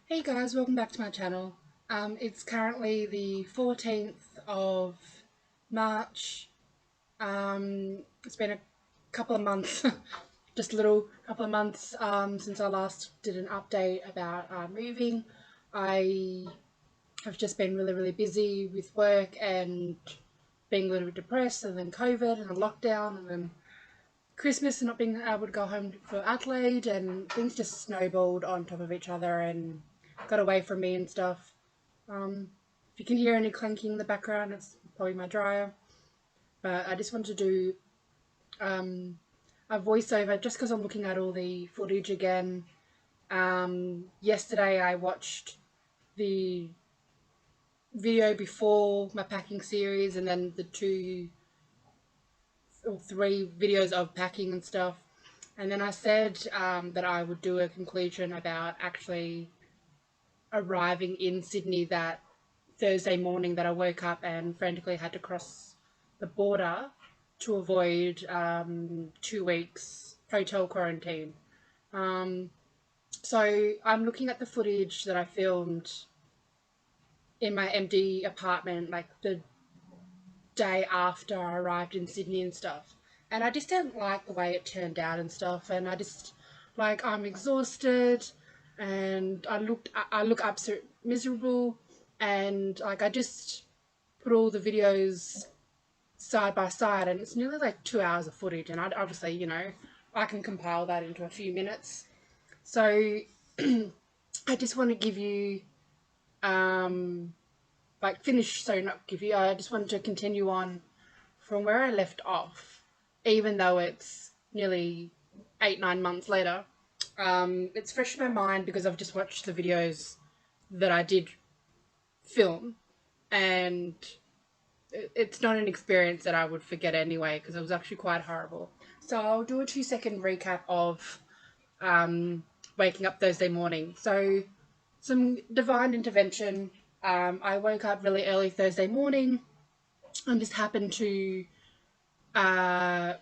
Hey guys, welcome back to my channel. It's currently the 14th of March. It's been a couple of months, just a little couple of months since I last did an update about moving. I have just been really busy with work and being a little bit depressed, and then COVID and the lockdown, and then Christmas and not being able to go home for Adelaide, and things just snowballed on top of each other and got away from me and stuff. If you can hear any clanking in the background, it's probably my dryer. But I just wanted to do a voiceover just because I'm looking at all the footage again. Yesterday I watched the video before my packing series, and then the 2 or 3 videos of packing and stuff. And then I said that I would do a conclusion about actually arriving in Sydney that Thursday morning, that I woke up and frantically had to cross the border to avoid 2 weeks hotel quarantine. Um, so I'm looking at the footage that I filmed in my empty apartment, like the day after I arrived in Sydney and stuff. And I just didn't like the way it turned out and stuff. And I just, like, I'm exhausted, and I look absolutely miserable. And like, I just put all the videos side by side, and it's nearly like 2 hours of footage. And I'd obviously, I can compile that into a few minutes. So I just want to give you, um, like, finish, so not give you, I just wanted to continue on from where I left off, even though it's nearly 8, 9 months later. It's fresh in my mind because I've just watched the videos that I did film, and it's not an experience that I would forget anyway because it was actually quite horrible. So I'll do a 2 second recap of um, waking up Thursday morning. So, some divine intervention. I woke up really early Thursday morning and just happened to uh,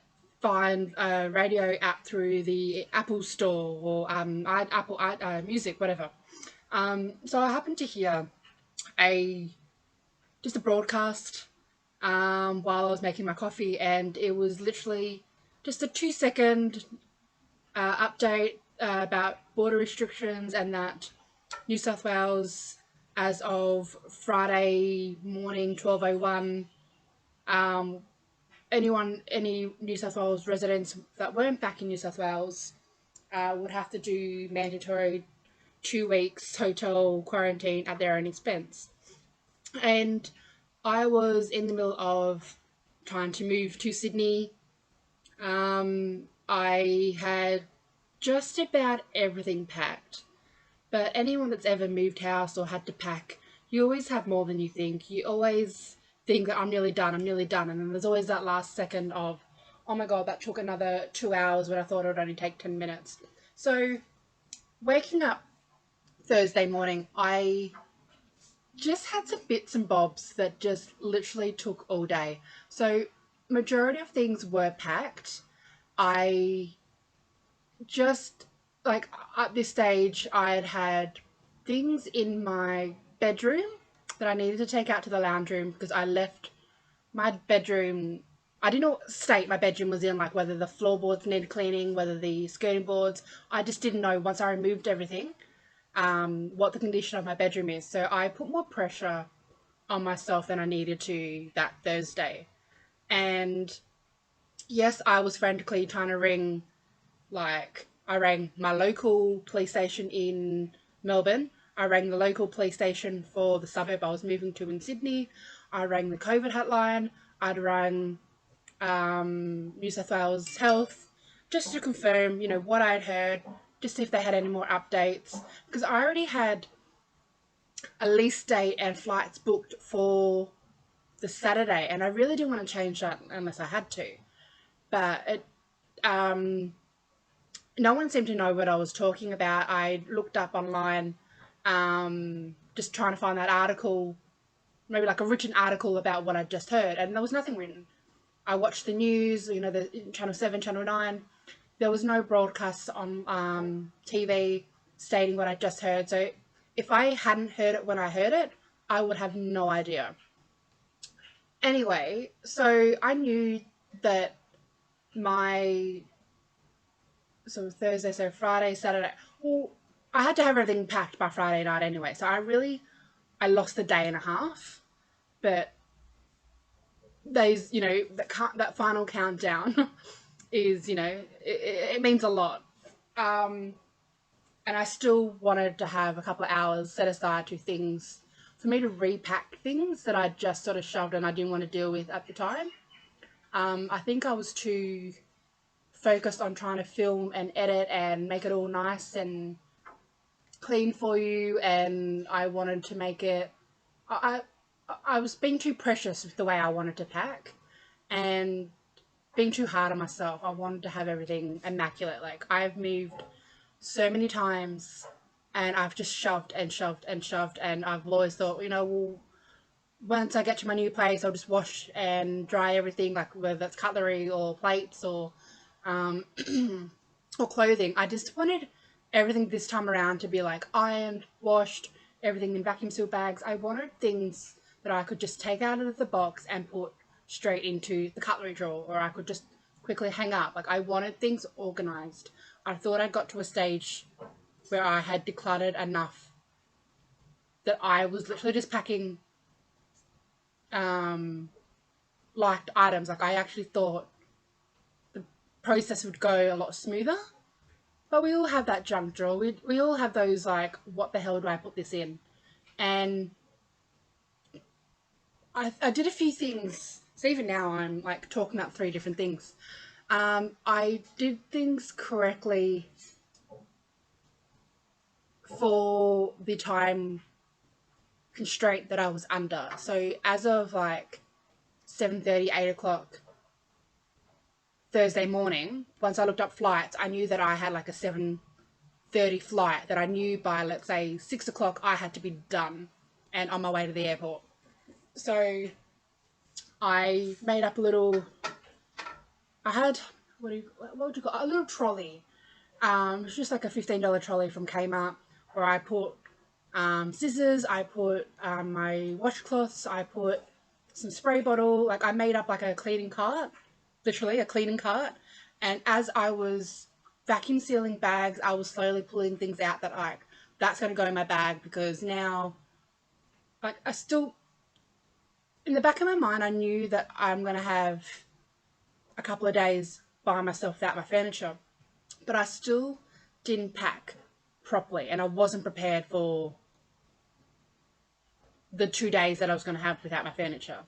find a radio app through the Apple Store, or Apple Music, whatever. So I happened to hear a just a broadcast while I was making my coffee, and it was literally just a 2 second update about border restrictions, and that New South Wales, as of Friday morning 12:01, um, any New South Wales residents that weren't back in New South Wales would have to do mandatory 2 weeks hotel quarantine at their own expense. And I was in the middle of trying to move to Sydney. I had just about everything packed. But anyone that's ever moved house or had to pack, you always have more than you think. You always think that I'm nearly done, I'm nearly done. And then there's always that last second of, oh my God, that took another 2 hours when I thought it would only take 10 minutes. So waking up Thursday morning, I just had some bits and bobs that just literally took all day. So majority of things were packed. I just, like, at this stage, I had things in my bedroom that I needed to take out to the lounge room because I left my bedroom. I didn't know what state my bedroom was in, like whether the floorboards needed cleaning, whether the skirting boards. I just didn't know once I removed everything what the condition of my bedroom is. So I put more pressure on myself than I needed to that Thursday. And yes, I was frantically trying to ring, like, I rang my local police station in Melbourne. I rang the local police station for the suburb I was moving to in Sydney. I rang the COVID hotline. I'd rang New South Wales Health just to confirm, what I'd heard, just if they had any more updates. Because I already had a lease date and flights booked for the Saturday, and I really didn't want to change that unless I had to. But no one seemed to know what I was talking about. I looked up online, just trying to find that article, maybe like a written article about what I'd just heard, and there was nothing written. I watched the news, the Channel 7, Channel 9. There was no broadcasts on TV stating what I just heard. So if I hadn't heard it when I heard it, I would have no idea. Anyway, so I knew that my so Thursday, so Friday, Saturday. Well, I had to have everything packed by Friday night anyway. So I lost a day and a half. But those, that final countdown is, it means a lot. And I still wanted to have a couple of hours set aside to things for me to repack things that I just sort of shoved and I didn't want to deal with at the time. I think I was too focused on trying to film and edit and make it all nice and clean for you, and I wanted to make it. I I was being too precious with the way I wanted to pack, and being too hard on myself. I wanted to have everything immaculate. Like, I've moved so many times, and I've just shoved and shoved and shoved, and I've always thought, well, once I get to my new place, I'll just wash and dry everything, like whether that's cutlery or plates or um, or clothing. I just wanted everything this time around to be like ironed, washed, everything in vacuum seal bags. I wanted things that I could just take out of the box and put straight into the cutlery drawer, or I could just quickly hang up. Like, I wanted things organized. I thought I got to a stage where I had decluttered enough that I was literally just packing liked items. Like, I actually thought the process would go a lot smoother. But we all have that junk drawer. We all have those, like, what the hell do I put this in? And I did a few things. So even now I'm like talking about 3 different things. I did things correctly for the time constraint that I was under. So as of like 7:30, 8 o'clock Thursday morning, once I looked up flights, I knew that I had like a 7:30 flight that I knew by, let's say, 6 o'clock I had to be done and on my way to the airport. So I made up I had, what would you call it? A little trolley. It's just like a $15 trolley from Kmart, where I put scissors, I put my washcloths, I put some spray bottle. Like, I made up like a cleaning cart, literally a cleaning cart. And as I was vacuum sealing bags, I was slowly pulling things out that, like, that's going to go in my bag, because now, like, I still, in the back of my mind, I knew that I'm going to have a couple of days by myself without my furniture, but I still didn't pack properly, and I wasn't prepared for the 2 days that I was going to have without my furniture.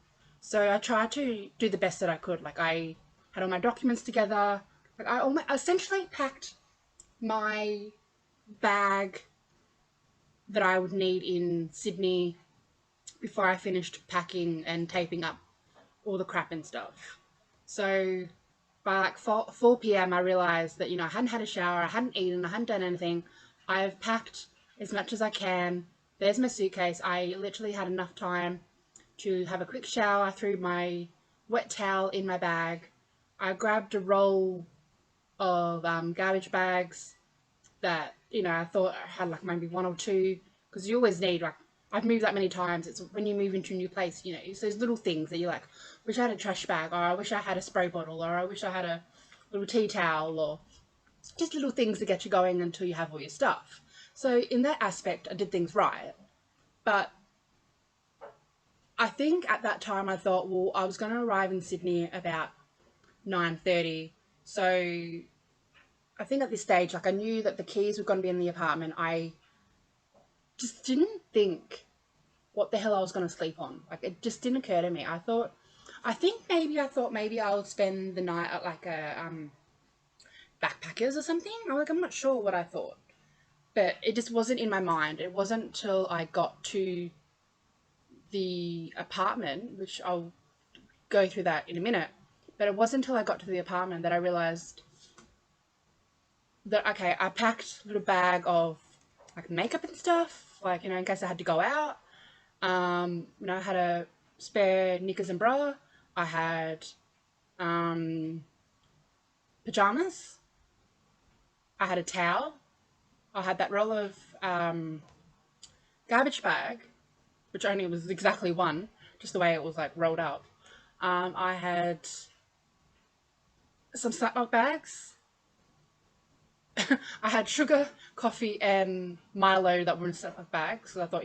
So I tried to do the best that I could. Like, I had all my documents together. Like, I essentially packed my bag that I would need in Sydney before I finished packing and taping up all the crap and stuff. So by like 4 p.m. I realized that, I hadn't had a shower, I hadn't eaten, I hadn't done anything. I've packed as much as I can. There's my suitcase. I literally had enough time to have a quick shower, threw my wet towel in my bag. I grabbed a roll of garbage bags that, I thought I had like maybe 1 or 2, because you always need, like, I've moved that many times. It's when you move into a new place, it's those little things that you're like, wish I had a trash bag, or I wish I had a spray bottle, or I wish I had a little tea towel, or just little things to get you going until you have all your stuff. So in that aspect, I did things right. But I think at that time I thought, well, I was going to arrive in Sydney about 9:30. So I think at this stage, like, I knew that the keys were going to be in the apartment. I just didn't think what the hell I was going to sleep on. Like, it just didn't occur to me. I thought maybe I'll spend the night at like a backpackers or something. I'm not sure what I thought, but it just wasn't in my mind. It wasn't till I got to the apartment, which I'll go through that in a minute, but it wasn't until I got to the apartment that I realized that, okay, I packed a little bag of like makeup and stuff, like, in case I had to go out. I had a spare knickers and bra. I had pajamas. I had a towel. I had that roll of garbage bag, which only was exactly one, just the way it was like rolled up. I had some Snaplock bags. I had sugar, coffee, and Milo that were in Snaplock bags. So I thought,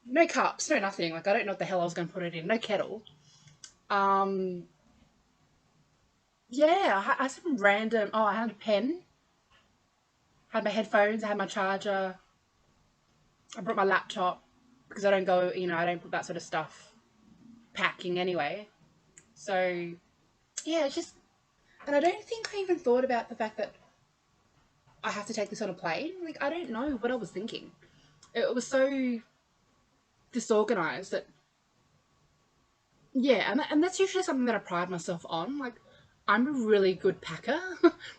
no cups, no nothing. Like I don't know what the hell I was going to put it in. No kettle. Um, yeah, I had some random. Oh, I had a pen. Had my headphones. I had my charger. I brought my laptop because I don't go. I don't put that sort of stuff packing anyway. So yeah, it's just. And I don't think I even thought about the fact that I have to take this on a plane. Like, I don't know what I was thinking. It was so disorganized that, yeah, and that's usually something that I pride myself on. Like, I'm a really good packer.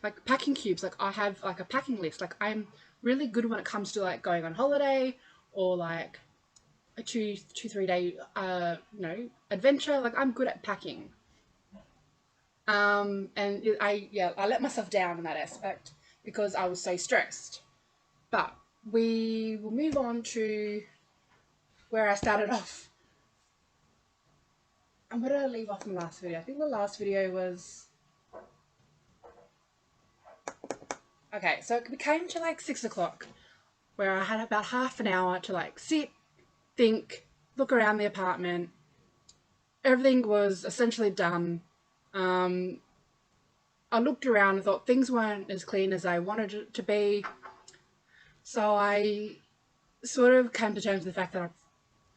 Like, packing cubes, like, I have, like, a packing list. Like, I'm really good when it comes to, like, going on holiday or, like, a 3 day, adventure. Like, I'm good at packing. And I let myself down in that aspect because I was so stressed. But we will move on to where I started off. And where did I leave off in the last video? I think the last video was... Okay, so it came to like 6 o'clock where I had about half an hour to like sit, think, look around the apartment. Everything was essentially done. I looked around and thought things weren't as clean as I wanted it to be. So I sort of came to terms with the fact that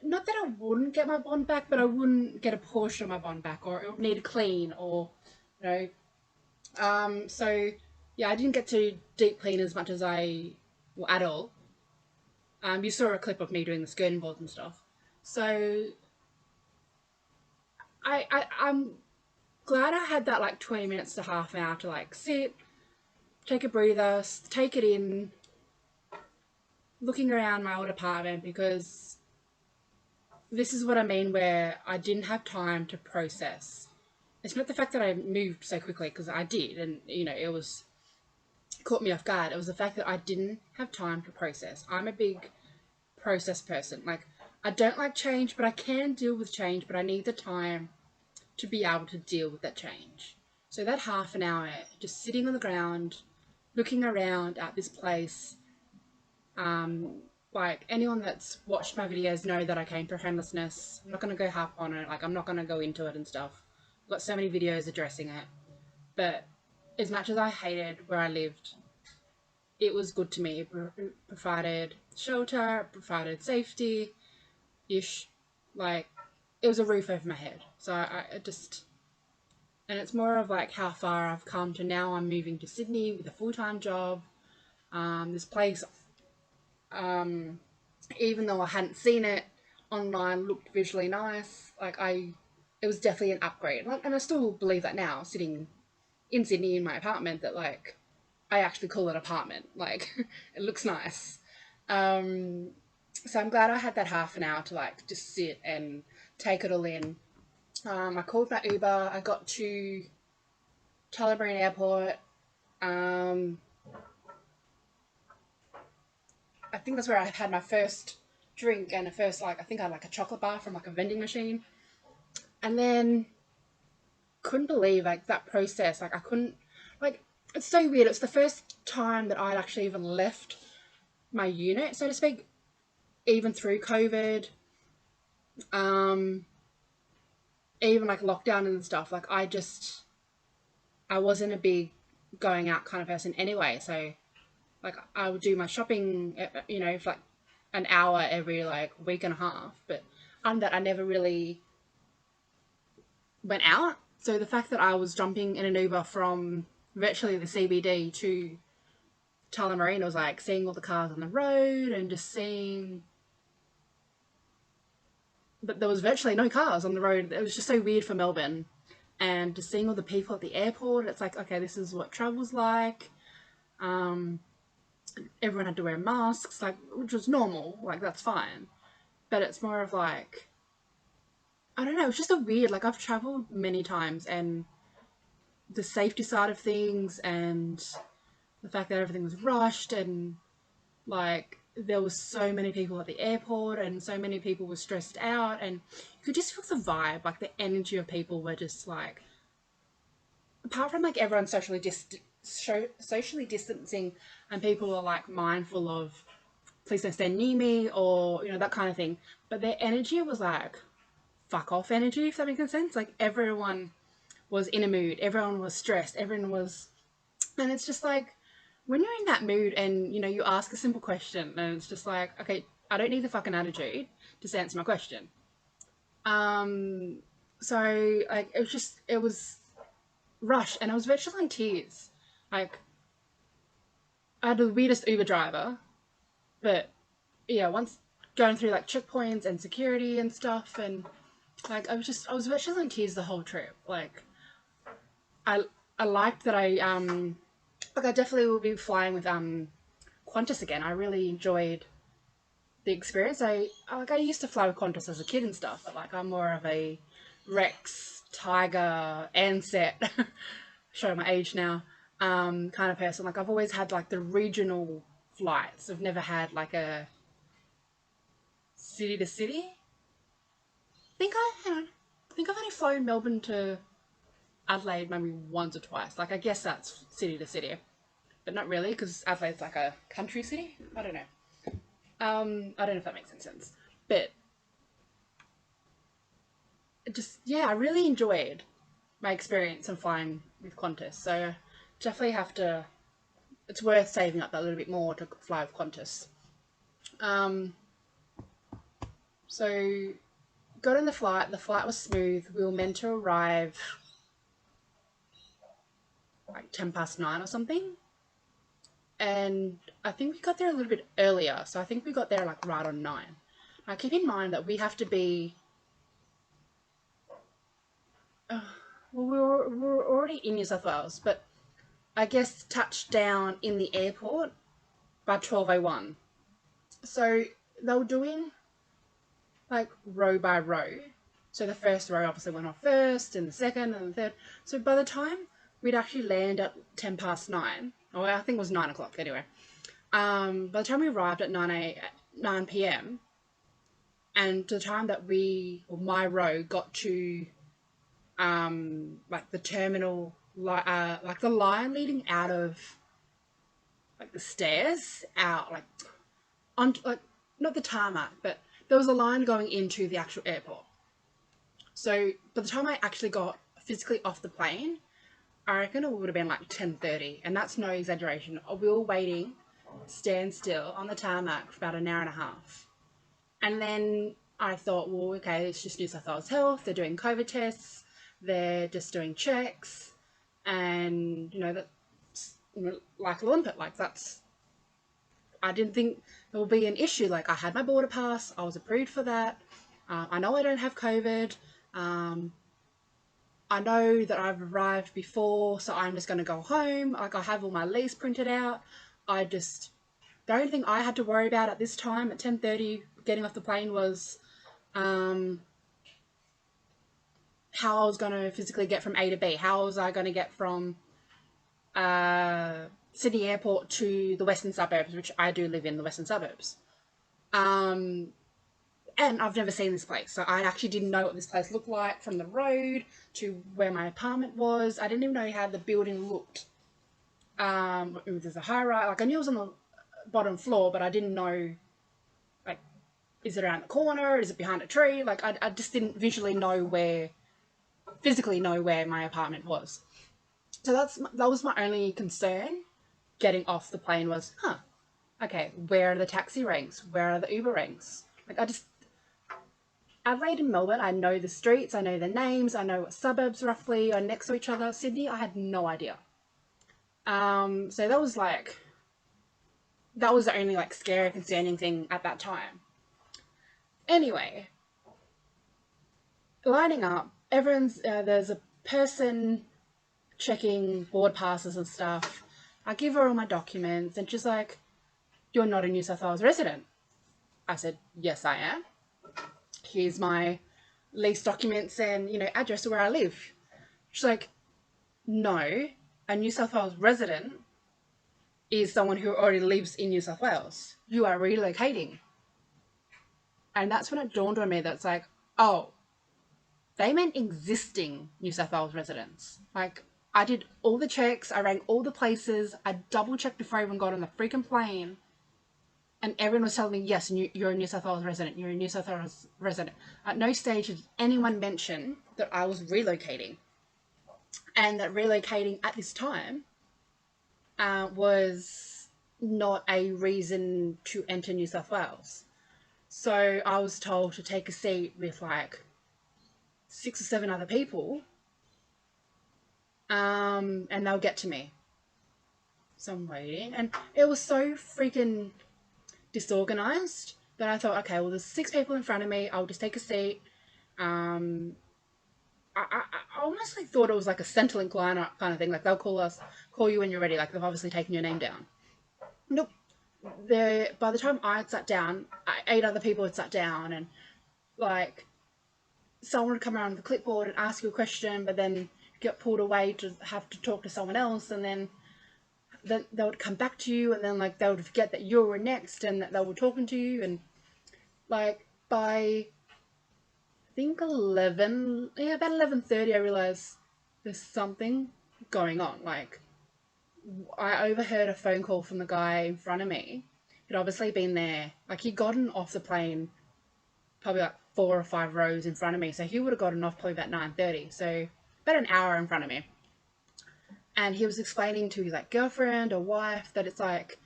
not that I wouldn't get my bond back, but I wouldn't get a portion of my bond back, or it would need clean, or, you know. So, yeah, I didn't get to deep clean as much as well, at all. You saw a clip of me doing the skirting boards and stuff. So, I'm glad I had that, like, 20 minutes to half an hour to, like, sit, take a breather, take it in, looking around my old apartment, because this is what I mean where I didn't have time to process. It's not the fact that I moved so quickly, because I did, and, it caught me off guard. It was the fact that I didn't have time to process. I'm a big process person. Like, I don't like change, but I can deal with change, but I need the time to be able to deal with that change. So that half an hour, just sitting on the ground, looking around at this place, like, anyone that's watched my videos know that I came for homelessness. I'm not going to go harp on it. Like, I'm not going to go into it and stuff. I've got so many videos addressing it. But as much as I hated where I lived, it was good to me. It provided shelter, provided safety-ish. Like, it was a roof over my head. So I just... And it's more of, like, how far I've come to now. I'm moving to Sydney with a full-time job. This place... even though I hadn't seen it online, looked visually nice. Like, it was definitely an upgrade. And I still believe that now, sitting in Sydney in my apartment, that, like, I actually call it apartment. Like, it looks nice. So I'm glad I had that half an hour to, like, just sit and take it all in. I called my Uber. I got to Tullamarine Airport. I think that's where I had my first drink and I think I had like a chocolate bar from like a vending machine. And then couldn't believe like that process. Like I couldn't, like, it's so weird. It's the first time that I'd actually even left my unit, so to speak, even through COVID, even like lockdown and stuff. Like I wasn't a big going out kind of person anyway. So like I would do my shopping, for like an hour every like week and a half. But that I never really went out. So the fact that I was jumping in an Uber from virtually the CBD to Tullamarine, was like seeing all the cars on the road and just seeing that there was virtually no cars on the road. It was just so weird for Melbourne. And just seeing all the people at the airport, it's like, okay, this is what travel's like. Everyone had to wear masks, like, which was normal, like, that's fine. But it's more of like, I don't know, it's just a weird, like, I've travelled many times, and the safety side of things, and the fact that everything was rushed, and, like, there was so many people at the airport and so many people were stressed out, and you could just feel the vibe, like the energy of people were just like, apart from like everyone socially distancing and people are like mindful of please don't stand near me or that kind of thing, but their energy was like fuck off energy, if that makes sense. Like everyone was in a mood, everyone was stressed, everyone was, and it's just like when you're in that mood and you ask a simple question and it's just like, okay, I don't need the fucking attitude to answer my question. um so like it was rush, and I was virtually in tears. Like I had the weirdest Uber driver, but yeah, once going through like checkpoints and security and stuff, and like I was virtually in tears the whole trip. Like I I liked that I definitely will be flying with Qantas again. I really enjoyed the experience. I used to fly with Qantas as a kid and stuff, but like I'm more of a Rex, Tiger, Ansett, show my age now, kind of person. Like I've always had like the regional flights. I've never had like a city to city. I think I've only flown Melbourne to Adelaide maybe once or twice. Like I guess that's city to city, but not really because Adelaide's like a country city. I don't know. I don't know if that makes any sense, but I really enjoyed my experience in flying with Qantas. So definitely have to. It's worth saving up that little bit more to fly with Qantas. Um, so got on the flight. The flight was smooth. We were meant to arrive like 9:10 or something. And I think we got there a little bit earlier. So I think we got there like right on 9. Now keep in mind that we have to be, well, we were already in New South Wales, but I guess touched down in the airport by 12:01. So they were doing like row by row. So the first row obviously went off first, and the second, and the third. So by the time we'd actually land at 9:10, or I think it was 9 o'clock anyway. By the time we arrived at 9 p.m. and to the time that my row got to like the terminal, like the line leading out of like the stairs out, like on like not the tarmac, but there was a line going into the actual airport. So by the time I actually got physically off the plane, I reckon it would have been like 10:30, and that's no exaggeration. We were waiting, stand still on the tarmac for about an hour and a half, and then I thought, well, okay, it's just New South Wales Health. They're doing COVID tests. They're just doing checks, and that's like Olympic. Like that's. I didn't think there would be an issue. Like I had my border pass. I was approved for that. I know I don't have COVID. I know that I've arrived before, so I'm just going to go home. Like I have all my lease printed out. The only thing I had to worry about at this time at 10:30 getting off the plane was how I was going to physically get from A to B. How was I going to get from Sydney Airport to the western suburbs, which I do live in the western suburbs. And I've never seen this place, so I actually didn't know what this place looked like from the road to where my apartment was. I didn't even know how the building looked. There's a high rise. Like I knew it was on the bottom floor, but I didn't know, like, is it around the corner? Is it behind a tree? Like I just didn't physically know where my apartment was. So that was my only concern getting off the plane was, okay, where are the taxi ranks? Where are the Uber ranks? Like Adelaide and Melbourne, I know the streets, I know the names, I know what suburbs roughly are next to each other. Sydney, I had no idea. So that was the only like scary, concerning thing at that time. Anyway, lining up, there's a person checking board passes and stuff. I give her all my documents, and she's like, "You're not a New South Wales resident." I said, "Yes, I am. Here's my lease documents and address of where I live." She's like, "No, a New South Wales resident is someone who already lives in New South Wales. You are relocating. And that's when it dawned on me that's like, oh, they meant existing New South Wales residents. Like, I did all the checks, I rang all the places, I double checked before I even got on the freaking plane. And everyone was telling me, yes, you're a New South Wales resident, you're a New South Wales resident. At no stage did anyone mention that I was relocating. And that relocating at this time was not a reason to enter New South Wales. So I was told to take a seat with like 6 or 7 other people, and they'll get to me. So I'm waiting, and it was so freaking disorganized that I thought, okay, well, there's 6 people in front of me. I'll just take a seat. I honestly thought it was like a Centrelink line kind of thing. Like they'll call you when you're ready. Like they've obviously taken your name down. Nope. By the time I had sat down, 8 other people had sat down, and like someone would come around with a clipboard and ask you a question, but then get pulled away to have to talk to someone else, and then they would come back to you, and then like they would forget that you were next and that they were talking to you, and like by I think 11, yeah, about 11:30, I realized there's something going on. Like I overheard a phone call from the guy in front of me. He'd obviously been there, like he'd gotten off the plane probably like 4 or 5 rows in front of me, so he would have gotten off probably about 9:30, so about an hour in front of me. And he was explaining to his like girlfriend or wife that it's like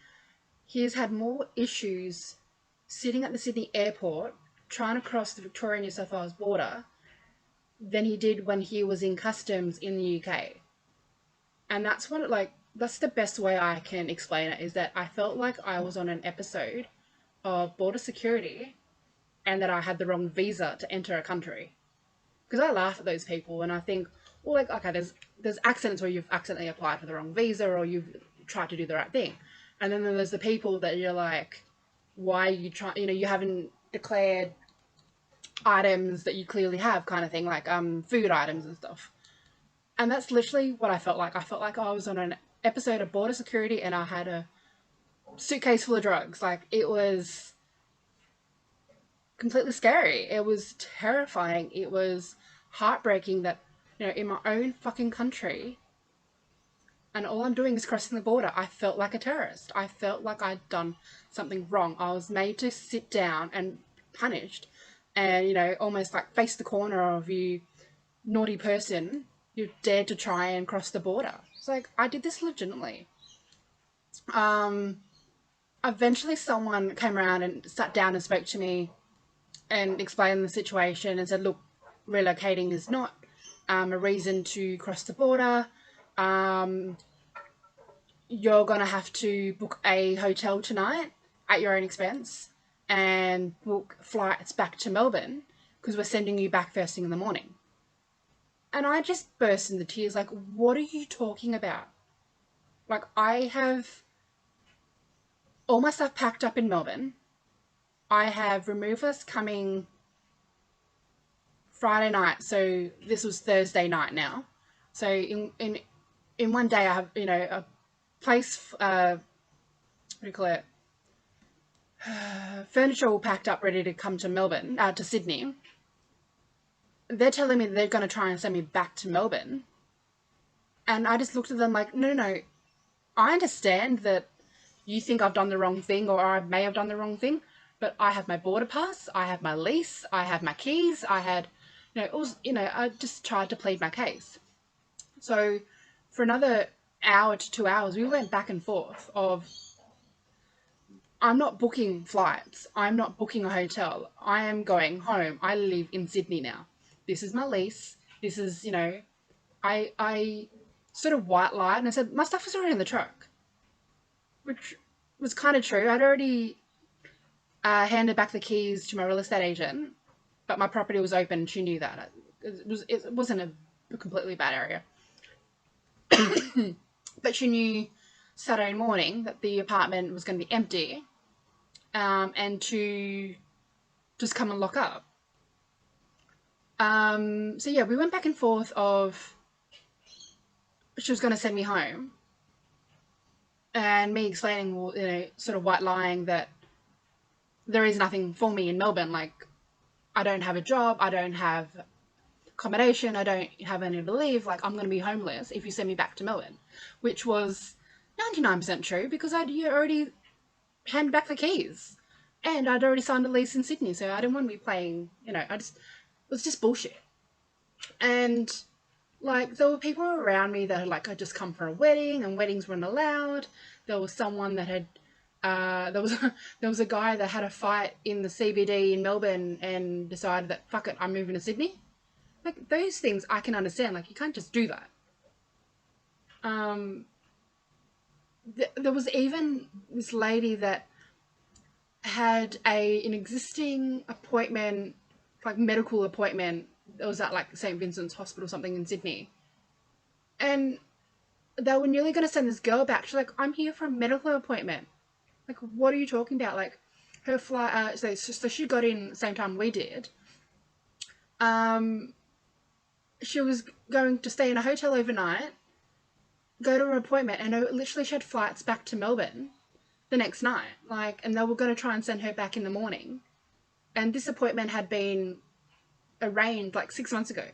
he's had more issues sitting at the Sydney airport trying to cross the Victoria New South Wales border than he did when he was in customs in the UK. And that's what that's the best way I can explain it, is that I felt like I was on an episode of border security and that I had the wrong visa to enter a country. Because I laugh at those people and I think, well, like, okay, there's accidents where you've accidentally applied for the wrong visa or you've tried to do the right thing. And then there's the people that you're like, why are you trying, you haven't declared items that you clearly have, kind of thing, like food items and stuff. And that's literally what I felt like. I felt like I was on an episode of border security and I had a suitcase full of drugs. Like, it was completely scary. It was terrifying. It was heartbreaking that, in my own fucking country, and all I'm doing is crossing the border, I felt like a terrorist. I felt like I'd done something wrong. I was made to sit down and punished and, almost like face the corner of you naughty person. You dared to try and cross the border. It's like, I did this legitimately. Eventually someone came around and sat down and spoke to me and explained the situation and said, look, relocating is not a reason to cross the border. You're going to have to book a hotel tonight at your own expense and book flights back to Melbourne because we're sending you back first thing in the morning. And I just burst into tears, like, what are you talking about? Like, I have all my stuff packed up in Melbourne. I have removers coming Friday night, so this was Thursday night now. So in one day I have, a place, what do you call it? Furniture all packed up, ready to come to Melbourne, to Sydney. They're telling me they're going to try and send me back to Melbourne. And I just looked at them like, no, I understand that you think I've done the wrong thing or I may have done the wrong thing, but I have my border pass, I have my lease, I have my keys, I had, I just tried to plead my case. So for another hour to 2 hours, we went back and forth of, I'm not booking flights, I'm not booking a hotel, I am going home, I live in Sydney now. This is my lease, this is, I sort of white lied and I said, my stuff was already in the truck, which was kind of true. I'd already handed back the keys to my real estate agent, but my property was open and she knew that. It wasn't a completely bad area. But she knew Saturday morning that the apartment was going to be empty, and to just come and lock up. So yeah, we went back and forth of she was going to send me home. and me explaining, well, sort of white lying that there is nothing for me in Melbourne. Like, I don't have a job, I don't have accommodation, I don't have anywhere to live. Like, I'm going to be homeless if you send me back to Melbourne, which was 99% true because I'd already handed back the keys and I'd already signed a lease in Sydney, so I didn't want to be playing, it was just bullshit. And like, there were people around me that had just come from a wedding and weddings weren't allowed. There was someone that had there was there was a guy that had a fight in the CBD in Melbourne and decided that fuck it, I'm moving to Sydney. Like, those things I can understand. Like, you can't just do that. There was even this lady that had an existing appointment, like medical appointment. It was at like St. Vincent's Hospital or something in Sydney, and they were nearly going to send this girl back. She's like, I'm here for a medical appointment. Like, what are you talking about? Like, her flight, so she got in the same time we did. She was going to stay in a hotel overnight, go to her appointment, and literally she had flights back to Melbourne the next night. Like, and they were going to try and send her back in the morning. And this appointment had been arranged like 6 months ago.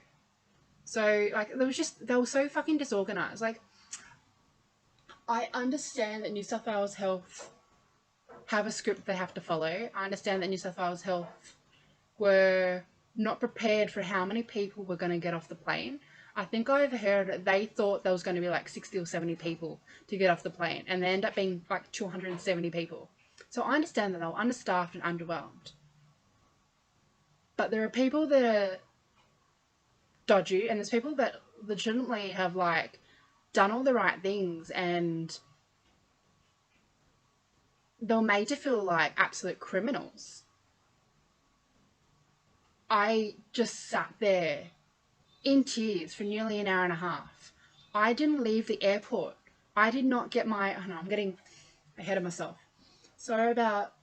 So, like, they were so fucking disorganized. Like, I understand that New South Wales Health have a script they have to follow. I understand that New South Wales Health were not prepared for how many people were going to get off the plane. I think I overheard that they thought there was going to be like 60 or 70 people to get off the plane, and they end up being like 270 people. So I understand that they were understaffed and underwhelmed. But there are people that are dodgy, and there's people that legitimately have like done all the right things, and they were made to feel like absolute criminals. I just sat there in tears for nearly an hour and a half. I didn't leave the airport. I did not get my... Oh no, I'm getting ahead of myself. So about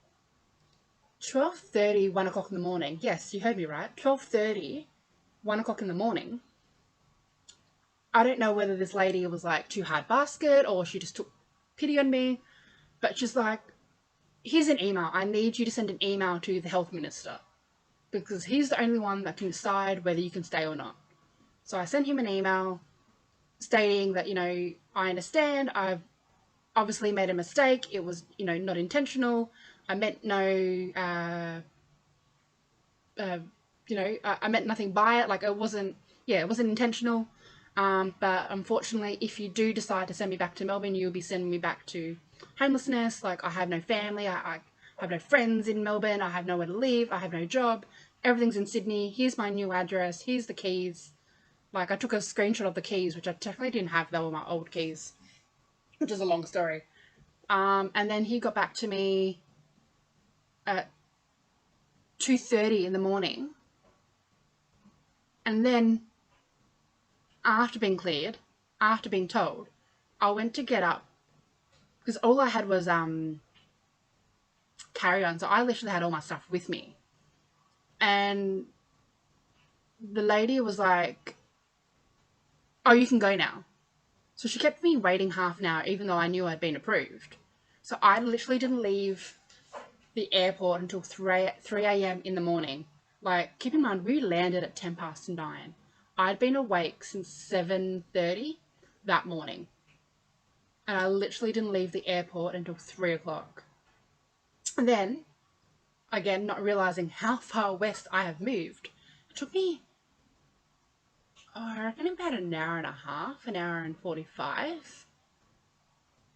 12:30, 1 o'clock in the morning. Yes, you heard me right. 12:30, 1 o'clock in the morning. I don't know whether this lady was like too hard basket or she just took pity on me. But she's like, here's an email. I need you to send an email to the health minister, because he's the only one that can decide whether you can stay or not. So I sent him an email stating that, I understand, I've obviously made a mistake. It was, not intentional. I meant I meant nothing by it. Like, it wasn't intentional. But unfortunately, if you do decide to send me back to Melbourne, you'll be sending me back to homelessness. Like, I have no family. I have no friends in Melbourne. I have nowhere to live. I have no job. Everything's in Sydney. Here's my new address. Here's the keys. Like, I took a screenshot of the keys, which I technically didn't have. They were my old keys, which is a long story. And then he got back to me at 2:30 in the morning. And then, after being cleared, after being told, I went to get up, because all I had was carry-on. So I literally had all my stuff with me. And the lady was like, oh, you can go now. So she kept me waiting half an hour, even though I knew I'd been approved. So I literally didn't leave the airport until 3 a.m. in the morning. Like, keep in mind, we landed at 9:10. I'd been awake since 7:30 that morning. And I literally didn't leave the airport until 3 o'clock. And then, again, not realizing how far west I have moved, it took me, I reckon, about an hour and a half, an hour and 45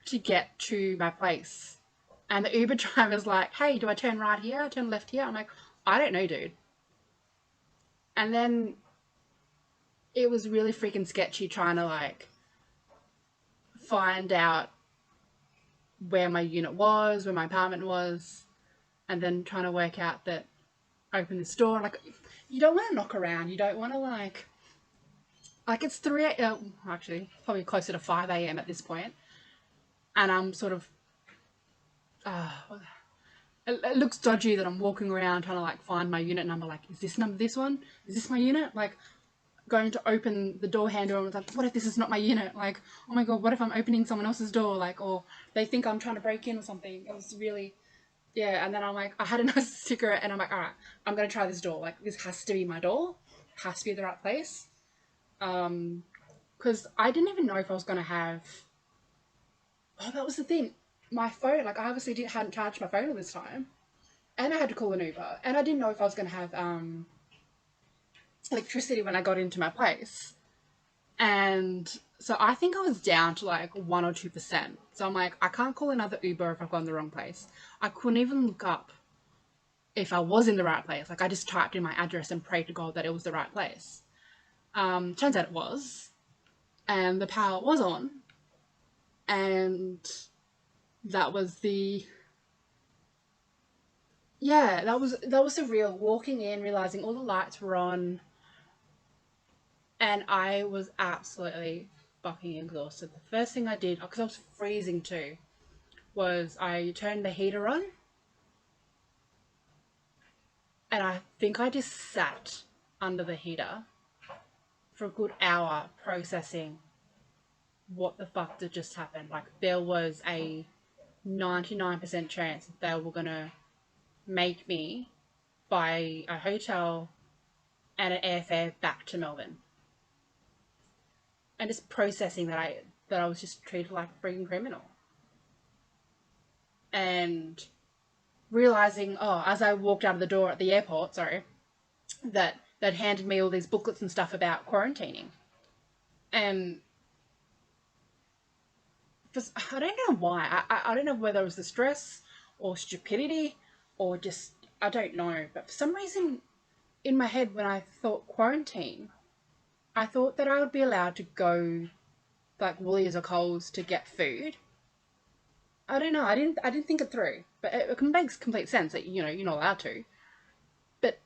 to get to my place. And the Uber driver's like, hey, do I turn right here? Turn left here? I'm like, I don't know, dude. And then it was really freaking sketchy trying to like find out where my unit was, where my apartment was, and then trying to work out that open this door. Like, you don't want to knock around. You don't want to like it's 3 a.m. Actually, probably closer to 5 a.m. at this point. And I'm sort of, it looks dodgy that I'm walking around trying to like find my unit number. Like, is this number this one? Is this my unit? Like, going to open the door handle and was like, what if this is not my unit? Like, oh my God, what if I'm opening someone else's door? Like, or they think I'm trying to break in or something. It was really, yeah. And then I'm like, I had a nice cigarette and I'm like, all right, I'm going to try this door. Like, this has to be my door. It has to be the right place. Because I didn't even know if I was going to have, oh, that was the thing. My phone, like, I obviously hadn't charged my phone all this time. And I had to call an Uber. And I didn't know if I was going to have electricity when I got into my place. And so I think I was down to like 1 or 2%. So I'm like, I can't call another Uber if I've gone the wrong place. I couldn't even look up if I was in the right place. Like, I just typed in my address and prayed to God that it was the right place. Turns out it was. And the power was on. And that was the... Yeah, that was surreal. Walking in, realizing all the lights were on, and I was absolutely fucking exhausted. The first thing I did, because I was freezing too, was I turned the heater on, and I think I just sat under the heater for a good hour processing what the fuck did just happen. Like, there was a 99% chance that they were gonna make me buy a hotel and an airfare back to Melbourne. And just processing that I was just treated like a freaking criminal. And realizing, oh, as I walked out of the door at the airport, that they'd handed me all these booklets and stuff about quarantining. And I don't know why. I don't know whether it was the stress or stupidity or just, I don't know. But for some reason in my head, when I thought quarantine, I thought that I would be allowed to go like Woolies or Coles to get food. I don't know. I didn't think it through, but it makes complete sense that you're not allowed to. But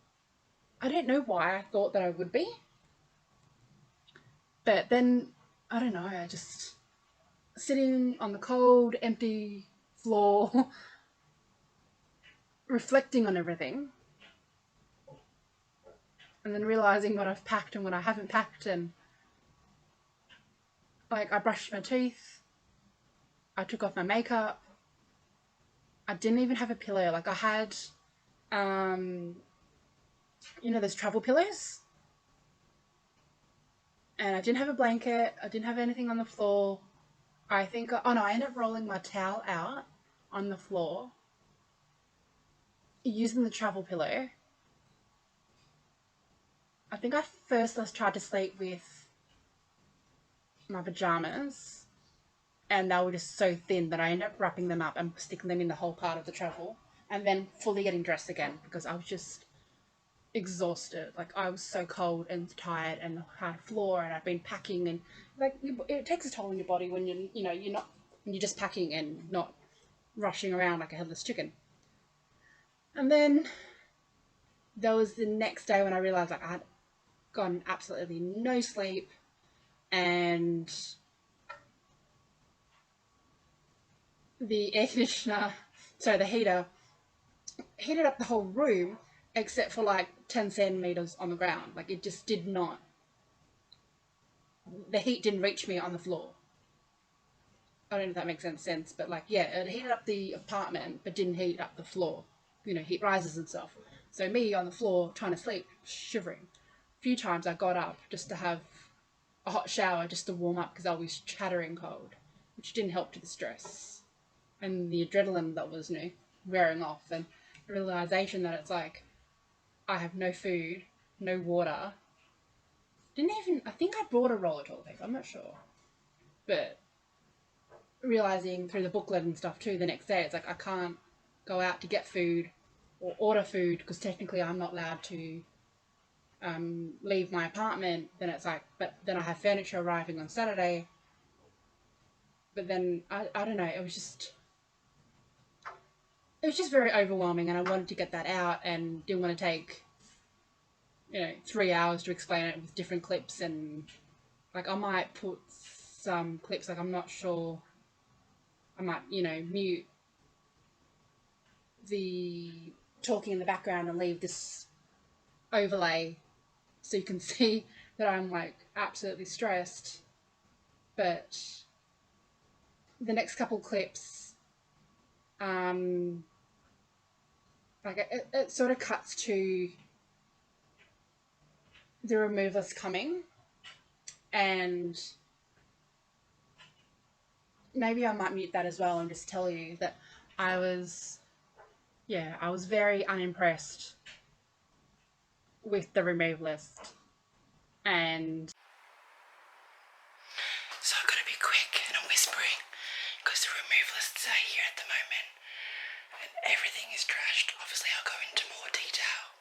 I don't know why I thought that I would be. But then I don't know. I just sitting on the cold, empty floor, reflecting on everything, and then realizing what I've packed and what I haven't packed, and like I brushed my teeth, I took off my makeup. I didn't even have a pillow. Like I had, those travel pillows. And I didn't have a blanket. I didn't have anything on the floor. I think, oh no, I ended up rolling my towel out on the floor using the travel pillow. I think I first tried to sleep with my pajamas, and they were just so thin that I ended up wrapping them up and sticking them in the whole part of the travel, and then fully getting dressed again because I was just exhausted. Like I was so cold and tired and had a floor, and I'd been packing, and like it takes a toll on your body when you're just packing and not rushing around like a headless chicken. And then there was the next day when I realized like I had gotten absolutely no sleep, and the air conditioner, so the heater, heated up the whole room except for like 10 centimeters on the ground. Like it just did not, the heat didn't reach me on the floor. I don't know if that makes any sense, but like, yeah, it heated up the apartment but didn't heat up the floor. Heat rises and stuff. So me on the floor trying to sleep, shivering. A few times I got up just to have a hot shower just to warm up because I was chattering cold, which didn't help to the stress and the adrenaline that was wearing off, and the realization that it's like I have no food, no water. I think I brought a roll of toilet paper, I'm not sure. But realizing through the booklet and stuff too the next day, it's like I can't go out to get food or order food because technically I'm not allowed to leave my apartment. Then it's like, but then I have furniture arriving on Saturday. But then I don't know, it was just very overwhelming, and I wanted to get that out and didn't want to take 3 hours to explain it with different clips. And like I might put some clips, like I'm not sure, I might mute the talking in the background and leave this overlay so you can see that I'm like absolutely stressed. But the next couple clips, like it sort of cuts to the removalists coming, and maybe I might mute that as well and just tell you that I was very unimpressed with the removalist. And so I've got to be quick and I'm whispering because the removalists are here at the moment and everything is trashed. Obviously I'll go into more detail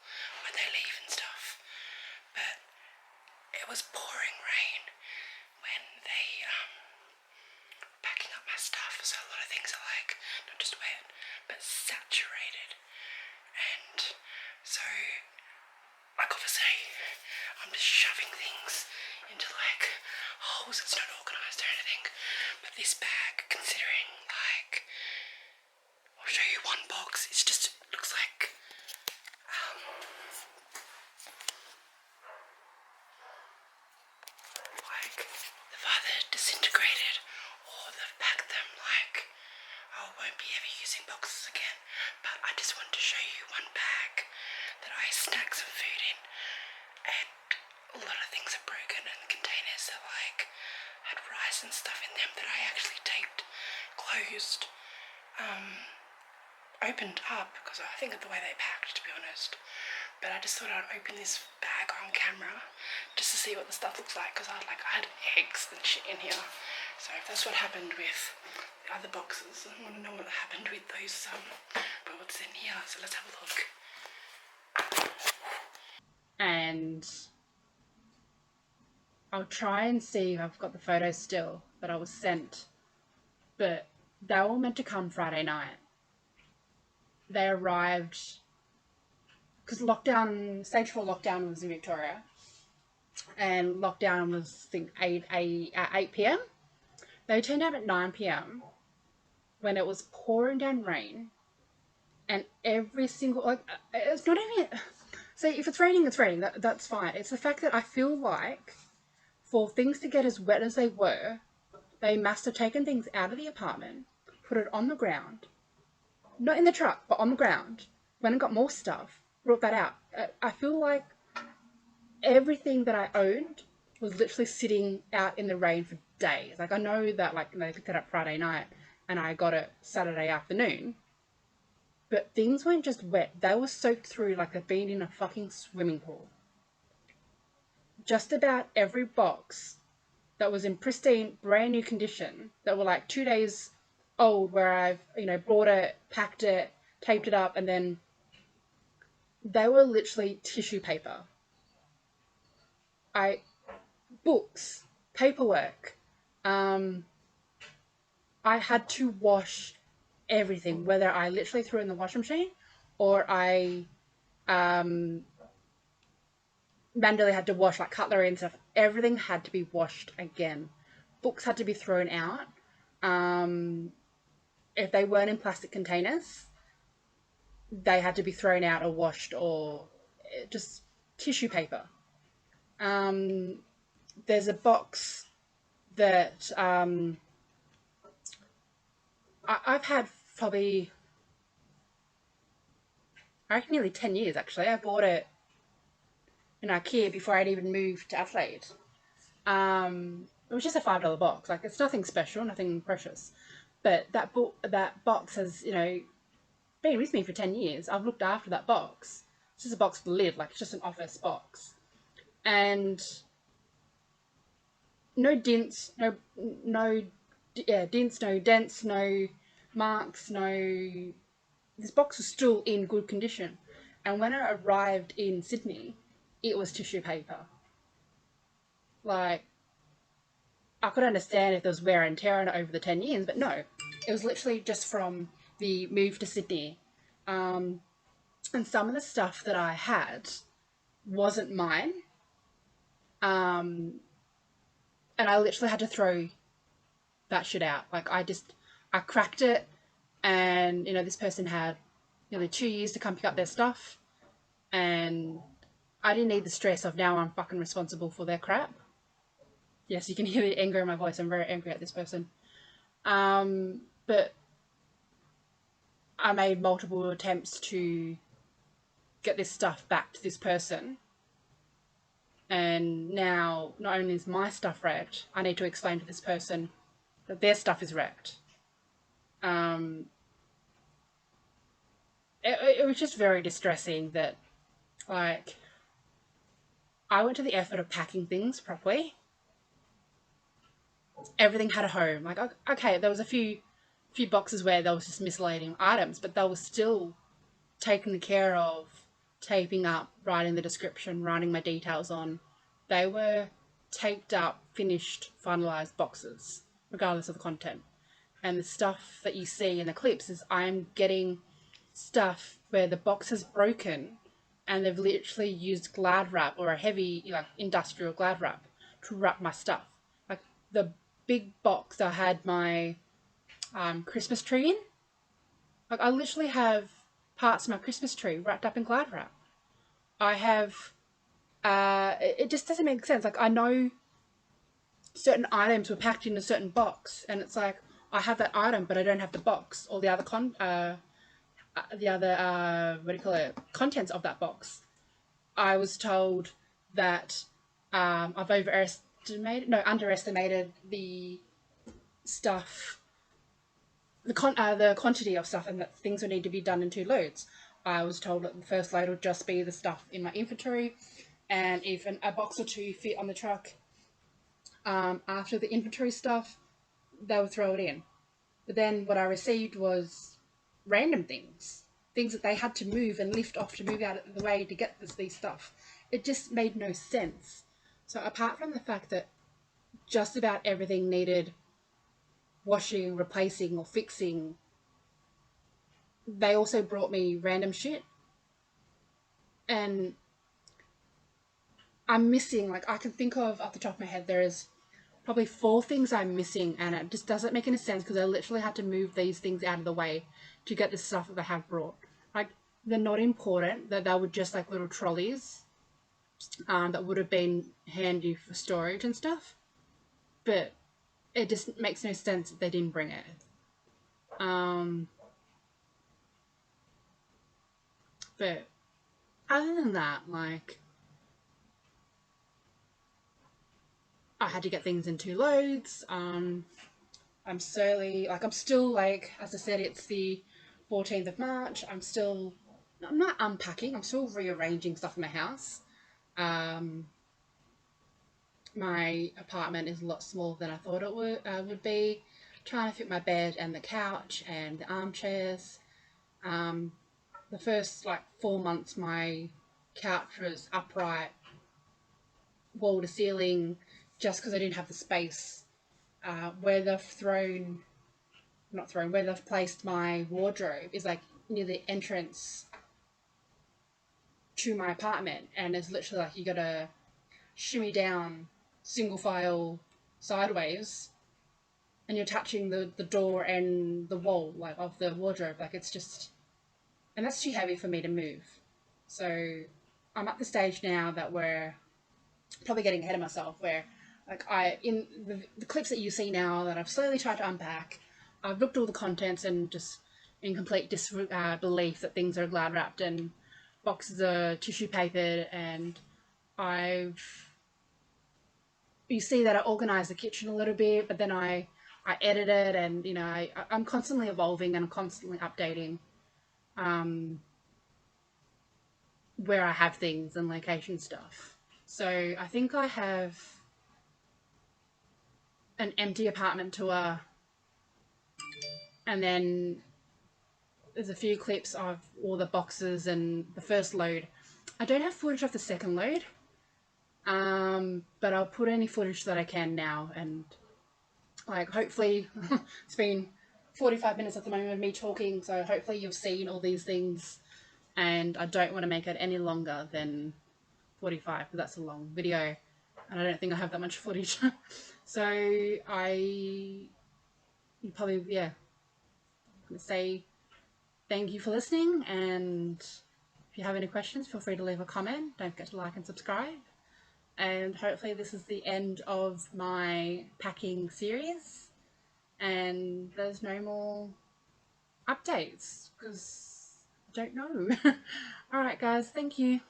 when they leave and stuff, but it was pouring rain when they were packing up my stuff, so a lot of things are like not just wet but saturated. And so like obviously I'm just shoving things into like holes. It's not organised or anything, but this bag, considering like, I'll show you one box, it's just looks like they've either disintegrated or they've packed them like, I won't be ever using boxes again. But I just wanted to show you one bag that I snack some food in, and a lot of things are broken, and containers that like had rice and stuff in them that I actually taped closed, opened up because I think of the way they packed, to be honest. But I just thought I'd open this bag on camera just to see what the stuff looks like, because I had eggs and shit in here. So if that's what happened with the other boxes, I want to know what happened with those what's in here. So let's have a look. And I'll try and see if I've got the photos still that I was sent, but they were meant to come Friday night. They arrived because lockdown, stage 4 lockdown was in Victoria, and lockdown was I think 8 p.m. They turned out at 9 p.m. when it was pouring down rain, and every single, like, it's not even, see, if it's raining, it's raining, that's fine. It's the fact that I feel like for things to get as wet as they were, they must have taken things out of the apartment, put it on the ground, not in the truck, but on the ground, went and got more stuff, brought that out. I feel like everything that I owned was literally sitting out in the rain for days. Like, I know that, like, they picked it up Friday night and I got it Saturday afternoon, but things weren't just wet. They were soaked through like they'd been in a fucking swimming pool. Just about every box that was in pristine, brand new condition, that were like 2 days old, where I've, bought it, packed it, taped it up, and then they were literally tissue paper. Books, paperwork, I had to wash everything, whether I literally threw it in the washing machine or I manually had to wash like cutlery and stuff. Everything had to be washed again. Books had to be thrown out. If they weren't in plastic containers, they had to be thrown out or washed, or just tissue paper. There's a box that I've had probably, I reckon, nearly 10 years actually. I bought it in IKEA before I'd even moved to Adelaide. It was just a $5 box. Like, it's nothing special, nothing precious. But that box has, been with me for 10 years. I've looked after that box. It's just a box with a lid, like it's just an office box. And no dents, no dents, no marks, this box was still in good condition. And when it arrived in Sydney, it was tissue paper. Like, I could understand if there was wear and tear on it over the 10 years, but no, it was literally just from the move to Sydney. And some of the stuff that I had wasn't mine. And I literally had to throw that shit out. Like, I cracked it, and, this person had nearly 2 years to come pick up their stuff, and I didn't need the stress of now I'm fucking responsible for their crap. Yes, you can hear the anger in my voice. I'm very angry at this person. But I made multiple attempts to get this stuff back to this person. And now, not only is my stuff wrecked, I need to explain to this person that their stuff is wrecked. It was just very distressing that, like, I went to the effort of packing things properly. Everything had a home. Like, okay, there was a few boxes where there was just miscellaneous items, but they were still taken care of, taping up, writing the description, writing my details on. They were taped up, finished, finalized boxes, regardless of the content. And the stuff that you see in the clips is I'm getting stuff where the box is broken and they've literally used Glad wrap or a heavy, like, industrial Glad wrap to wrap my stuff. Like, the big box I had my Christmas tree in, like, I literally have parts of my Christmas tree wrapped up in Glad wrap. I have, it just doesn't make sense. Like, I know certain items were packed in a certain box, and it's like, I have that item, but I don't have the box or the other contents of that box. I was told that I've underestimated the stuff, the quantity of stuff, and that things would need to be done in 2 loads. I was told that the first load would just be the stuff in my inventory, and if a box or 2 fit on the truck, after the inventory stuff, they would throw it in. But then what I received was random things that they had to move and lift off to move out of the way to get these stuff. It just made no sense. So apart from the fact that just about everything needed washing, replacing, or fixing, they also brought me random shit. And I'm missing, like, I can think of off the top of my head, there is probably 4 things I'm missing, and it just doesn't make any sense because I literally had to move these things out of the way to get the stuff that they have brought. Like, they're not important, that they were just like little trolleys that would have been handy for storage and stuff, but it just makes no sense that they didn't bring it. But other than that, like, I had to get things in 2 loads. I'm still, like, as I said, it's the 14th of March. I'm not unpacking, I'm still rearranging stuff in my house. My apartment is a lot smaller than I thought it would be. Trying to fit my bed and the couch and the armchairs. The first, like, 4 months, my couch was upright, wall to ceiling, just because I didn't have the space. Where they've placed my wardrobe is, like, near the entrance to my apartment, and it's literally like you gotta shimmy down single file sideways, and you're touching the door and the wall, like, of the wardrobe. Like, it's just, and that's too heavy for me to move. So I'm at the stage now that we're probably getting ahead of myself, where, like, in the clips that you see now that I've slowly tried to unpack, I've looked at all the contents and just in complete disbelief that things are Glad wrapped and boxes are tissue papered, and you see that I organise the kitchen a little bit, but then I edit it, and, you know, I'm constantly evolving and constantly updating where I have things and location stuff. So I think I have an empty apartment tour, and then there's a few clips of all the boxes and the first load. I don't have footage of the second load, but I'll put any footage that I can now, and, like, hopefully it's been 45 minutes at the moment of me talking, so hopefully you've seen all these things, and I don't want to make it any longer than 45 because that's a long video, and I don't think I have that much footage. So I'm gonna say thank you for listening, and If you have any questions, feel free to leave a comment. Don't forget to like and subscribe. And hopefully this is the end of my packing series and there's no more updates because I don't know. Alright guys, thank you.